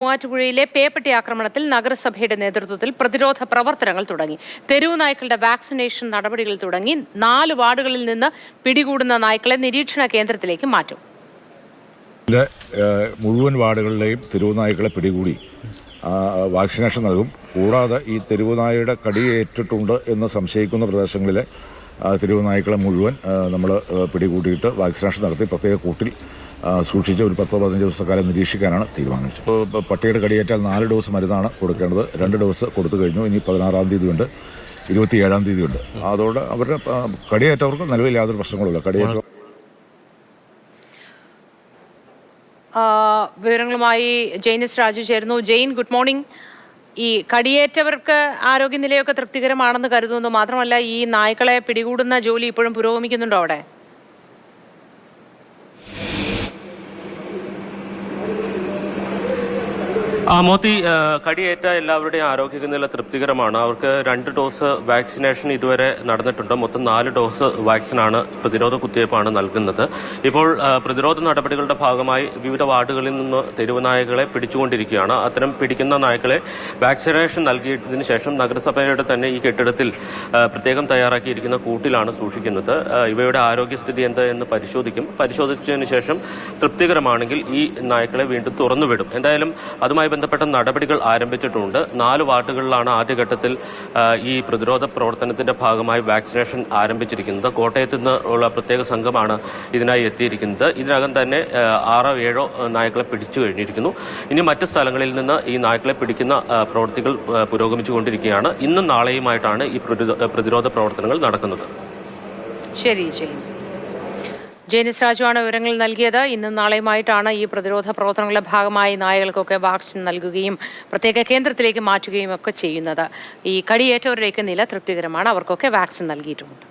മൂവാറ്റുപുഴയിലെ പേപ്പട്ടി ആക്രമണത്തിൽ നഗരസഭയുടെ നേതൃത്വത്തിൽ പ്രതിരോധ പ്രവർത്തനങ്ങൾ തുടങ്ങി. തെരുവു നായ്ക്കളുടെ വാക്സിനേഷൻ നടപടികൾ തുടങ്ങി. 4 വാർഡുകളിൽ നിന്ന് പിടികൂടുന്ന നായ്ക്കളെ നിരീക്ഷണ കേന്ദ്രത്തിലേക്ക് മാറ്റും. മുഴുവൻ വാർഡുകളിലെയും തെരുവു നായ്ക്കളെ പിടികൂടി വാക്സിനേഷൻ നൽകും. കൂടാതെ ഈ തെരുവു നായയുടെ കടിയേറ്റിട്ടുണ്ട് എന്ന് സംശയിക്കുന്ന പ്രദേശങ്ങളിലെ തെരുവു നായ്ക്കളെ മുഴുവൻ നമ്മൾ പിടികൂടിയിട്ട് വാക്സിനേഷൻ നടത്തി പ്രത്യേക കൂട്ടിൽ സൂക്ഷിച്ച് ഒരു 10-15 ദിവസക്കാലം നിരീക്ഷിക്കാനാണ് തീരുമാനിച്ചത്. പട്ടിയുടെ കടിയേറ്റാൽ 4 ഡോസ് മരുന്നാണ് കൊടുക്കേണ്ടത്. 2 ഡോസ് കൊടുത്തു കഴിഞ്ഞു. ഇനി 16-ാം തീയതിയുണ്ട്, 27-ാം തീയതിയുണ്ട്. അതോടെ അവരുടെ കടിയേറ്റവർക്ക് നിലവിൽ യാതൊരു പ്രശ്നങ്ങളുമില്ല. കടിയേറ്റ വിവരങ്ങളുമായി ജെയിനിസ് രാജു ചേരുന്നു. Jain, good morning. ഈ കടിയേറ്റവർക്ക് ആരോഗ്യനിലയൊക്കെ തൃപ്തികരമാണെന്ന് കരുതുന്നു. മാത്രമല്ല, ഈ നായ്ക്കളെ പിടികൂടുന്ന ജോലി ഇപ്പോഴും പുരോഗമിക്കുന്നുണ്ടോ അവിടെ? മോത്തി, കടിയേറ്റ എല്ലാവരുടെയും ആരോഗ്യനില തൃപ്തികരമാണ്. അവർക്ക് 2 ഡോസ് വാക്സിനേഷൻ ഇതുവരെ നടന്നിട്ടുണ്ട്. മൊത്തം 4 ഡോസ് വാക്സിനാണ്, പ്രതിരോധ കുത്തിവയ്പ്പാണ് നൽകുന്നത്. ഇപ്പോൾ പ്രതിരോധ നടപടികളുടെ ഭാഗമായി വിവിധ വാർഡുകളിൽ നിന്ന് തെരുവ് നായകളെ പിടിച്ചുകൊണ്ടിരിക്കുകയാണ്. അത്തരം പിടിക്കുന്ന നായ്ക്കളെ വാക്സിനേഷൻ നൽകിയതിനു ശേഷം നഗരസഭയുടെ തന്നെ ഈ കെട്ടിടത്തിൽ പ്രത്യേകം തയ്യാറാക്കിയിരിക്കുന്ന കൂട്ടിലാണ് സൂക്ഷിക്കുന്നത്. ഇവയുടെ ആരോഗ്യസ്ഥിതി എന്താ എന്ന് പരിശോധിച്ചതിന് ശേഷം തൃപ്തികരമാണെങ്കിൽ ഈ നായ്ക്കളെ വീണ്ടും തുറന്നുവിടും. എന്തായാലും അതുമായി ബന്ധപ്പെട്ട നടപടികൾ ആരംഭിച്ചിട്ടുണ്ട്. 4 വാർഡുകളിലാണ് ആദ്യഘട്ടത്തിൽ ഈ പ്രതിരോധ പ്രവർത്തനത്തിന്റെ ഭാഗമായി വാക്സിനേഷൻ ആരംഭിച്ചിരിക്കുന്നത്. കോട്ടയത്ത് നിന്ന് ഉള്ള പ്രത്യേക സംഘമാണ് ഇതിനായി എത്തിയിരിക്കുന്നത്. ഇതിനകം തന്നെ 6-7 നായ്ക്കളെ പിടിച്ചു കഴിഞ്ഞിരിക്കുന്നു. ഇനി മറ്റ് സ്ഥലങ്ങളിൽ നിന്ന് ഈ നായ്ക്കളെ പിടിക്കുന്ന പ്രവൃത്തികൾ പുരോഗമിച്ചുകൊണ്ടിരിക്കുകയാണ്. ഇന്നും നാളെയുമായിട്ടാണ് ഈ പ്രതിരോധ പ്രവർത്തനങ്ങൾ നടക്കുന്നത്. ശരി, ജെയിനിസ് രാജുവാണ് വിവരങ്ങൾ നൽകിയത്. ഇന്നും നാളെയുമായിട്ടാണ് ഈ പ്രതിരോധ പ്രവർത്തനങ്ങളുടെ ഭാഗമായി നായകൾക്കൊക്കെ വാക്സിൻ നൽകുകയും പ്രത്യേക കേന്ദ്രത്തിലേക്ക് മാറ്റുകയും ഒക്കെ ചെയ്യുന്നത്. ഈ കടിയേറ്റവരുടെയൊക്കെ നില തൃപ്തികരമാണ്. അവർക്കൊക്കെ വാക്സിൻ നൽകിയിട്ടുമുണ്ട്.